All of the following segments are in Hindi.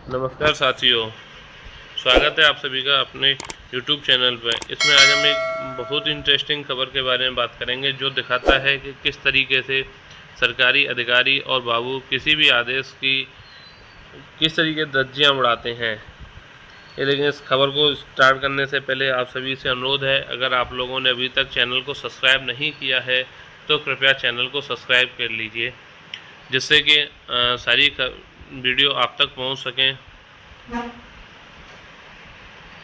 नमस्कार साथियों, स्वागत है आप सभी का अपने YouTube चैनल पर। इसमें आज हम एक बहुत इंटरेस्टिंग खबर के बारे में बात करेंगे जो दिखाता है कि किस तरीके से सरकारी अधिकारी और बाबू किसी भी आदेश की किस तरीके धज्जियां उड़ाते हैं। लेकिन इस खबर को स्टार्ट करने से पहले आप सभी से अनुरोध है, अगर आप लोगों ने अभी तक चैनल को सब्सक्राइब नहीं किया है तो कृपया चैनल को सब्सक्राइब कर लीजिए, जिससे कि सारी वीडियो आप तक पहुंच सकें।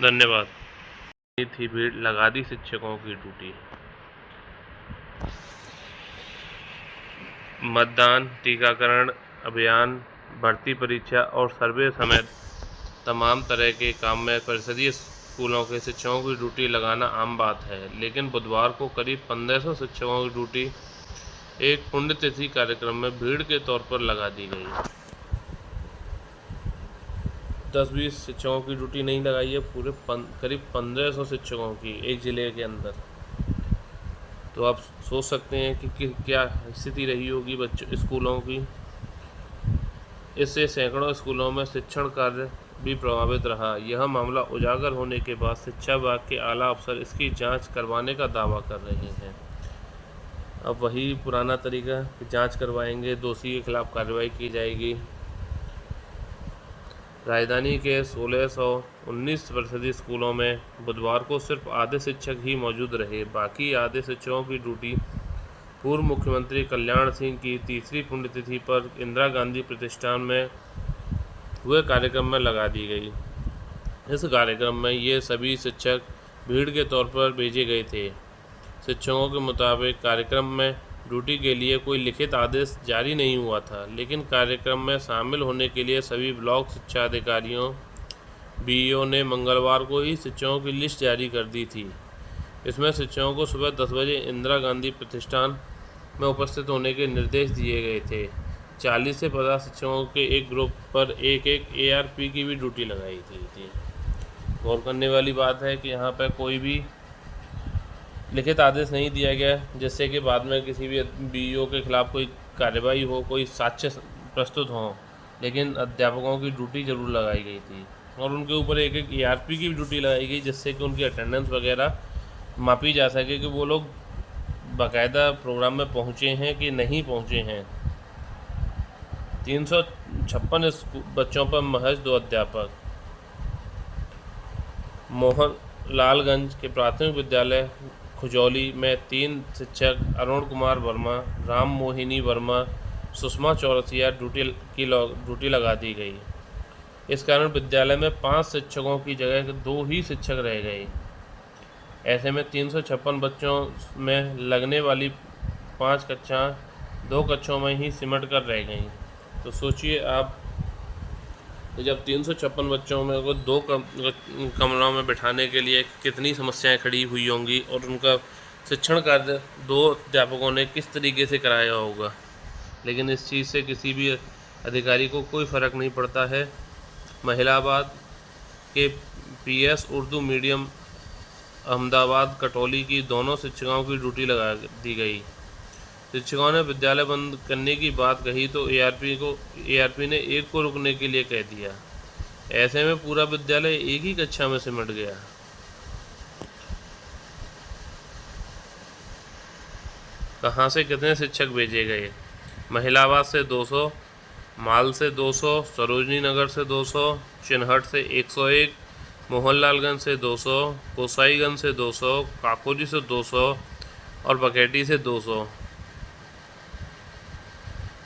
धन्यवाद। थी भीड़, लगा दी शिक्षकों की ड्यूटी। मतदान, टीकाकरण अभियान, भर्ती परीक्षा और सर्वे समेत तमाम तरह के काम में परिषदीय स्कूलों के शिक्षकों की ड्यूटी लगाना आम बात है, लेकिन बुधवार को करीब 1500 शिक्षकों की ड्यूटी एक पुण्यतिथि कार्यक्रम में भीड़ के तौर पर लगा दी गई। 10-20 शिक्षकों की ड्यूटी नहीं लगाई है, पूरे करीब 1500 शिक्षकों की एक ज़िले के अंदर। तो आप सोच सकते हैं कि क्या स्थिति रही होगी बच्चों स्कूलों की। इससे सैकड़ों स्कूलों में शिक्षण कार्य भी प्रभावित रहा। यह मामला उजागर होने के बाद शिक्षा विभाग के आला अफसर इसकी जांच करवाने का दावा कर रहे हैं। अब वही पुराना तरीका, जांच करवाएंगे, दोषी के खिलाफ कार्रवाई की जाएगी। राजधानी के 1619 परिषदीय स्कूलों में बुधवार को सिर्फ आधे शिक्षक ही मौजूद रहे। बाकी आधे शिक्षकों की ड्यूटी पूर्व मुख्यमंत्री कल्याण सिंह की तीसरी पुण्यतिथि पर इंदिरा गांधी प्रतिष्ठान में हुए कार्यक्रम में लगा दी गई। इस कार्यक्रम में ये सभी शिक्षक भीड़ के तौर पर भेजे गए थे। शिक्षकों के मुताबिक कार्यक्रम में ड्यूटी के लिए कोई लिखित आदेश जारी नहीं हुआ था, लेकिन कार्यक्रम में शामिल होने के लिए सभी ब्लॉक शिक्षा अधिकारियों बीईओ ने मंगलवार को ही शिक्षकों की लिस्ट जारी कर दी थी। इसमें शिक्षकों को सुबह 10 बजे इंदिरा गांधी प्रतिष्ठान में उपस्थित होने के निर्देश दिए गए थे। 40 से 50 शिक्षकों के एक ग्रुप पर एक एआरपी की भी ड्यूटी लगाई थी। गौर करने वाली बात है कि यहाँ पर कोई भी लिखित आदेश नहीं दिया गया, जिससे कि बाद में किसी भी बीईओ के खिलाफ कोई कार्रवाई हो, कोई साक्ष्य प्रस्तुत हो। लेकिन अध्यापकों की ड्यूटी जरूर लगाई गई थी और उनके ऊपर एक एआरपी की भी ड्यूटी लगाई गई, जिससे कि उनकी अटेंडेंस वगैरह मापी जा सके कि वो लोग बाकायदा प्रोग्राम में पहुँचे हैं कि नहीं पहुँचे हैं। 356 बच्चों पर महज 2 अध्यापक। मोहनलालगंज के प्राथमिक विद्यालय खुजौली में 3 शिक्षक अरुण कुमार वर्मा, राम मोहिनी वर्मा, सुषमा चौरसिया ड्यूटी लगा दी गई। इस कारण विद्यालय में 5 शिक्षकों की जगह 2 ही शिक्षक रह गए। ऐसे में 356 बच्चों में लगने वाली 5 कक्षाएं 2 कक्षों में ही सिमट कर रह गईं। तो सोचिए आप, जब 356 बच्चों में को 2 कमरों में बिठाने के लिए कितनी समस्याएं खड़ी हुई होंगी और उनका शिक्षण कार्य 2 अध्यापकों ने किस तरीके से कराया होगा। लेकिन इस चीज़ से किसी भी अधिकारी को कोई फ़र्क नहीं पड़ता है। महिलाबाद के पीएस उर्दू मीडियम अहमदाबाद कटौली की दोनों शिक्षकों की ड्यूटी लगा दी गई। शिक्षकों ने विद्यालय बंद करने की बात कही तो एआरपी ने एक को रुकने के लिए कह दिया। ऐसे में पूरा विद्यालय एक ही कक्षा में सिमट गया। कहां से कितने शिक्षक भेजे गए? महिलाबाद से 200, माल से 200, सरोजनी नगर से 200, चिन्हट से 101, मोहनलालगंज से 200, कोसाईगंज से 200, काकोरी से 200 और बकेटी से 200।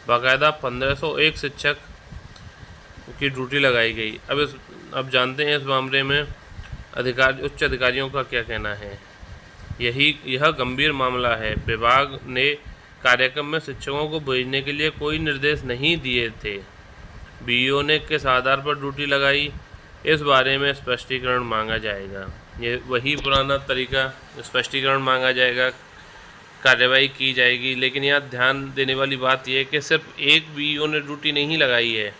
बाकायदा 1501 शिक्षक की ड्यूटी लगाई गई। अब जानते हैं इस मामले में उच्च अधिकारियों का क्या कहना है। यह गंभीर मामला है। विभाग ने कार्यक्रम में शिक्षकों को भेजने के लिए कोई निर्देश नहीं दिए थे। बीईओ ने किस आधार पर ड्यूटी लगाई, इस बारे में स्पष्टीकरण मांगा जाएगा। ये वही पुराना तरीका, स्पष्टीकरण मांगा जाएगा, कार्रवाई की जाएगी। लेकिन यहाँ ध्यान देने वाली बात यह है कि सिर्फ एक बीईओ ने ड्यूटी नहीं लगाई है,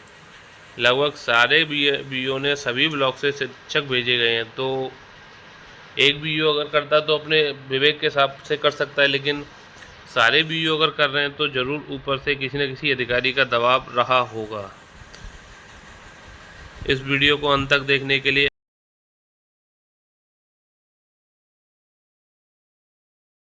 लगभग सारे बीईओ ने सभी ब्लॉक से शिक्षक भेजे गए हैं। तो एक बीईओ अगर करता तो अपने विवेक के हिसाब से कर सकता है, लेकिन सारे बीईओ अगर कर रहे हैं तो ज़रूर ऊपर से किसी न किसी अधिकारी का दबाव रहा होगा। इस वीडियो को अंत तक देखने के लिए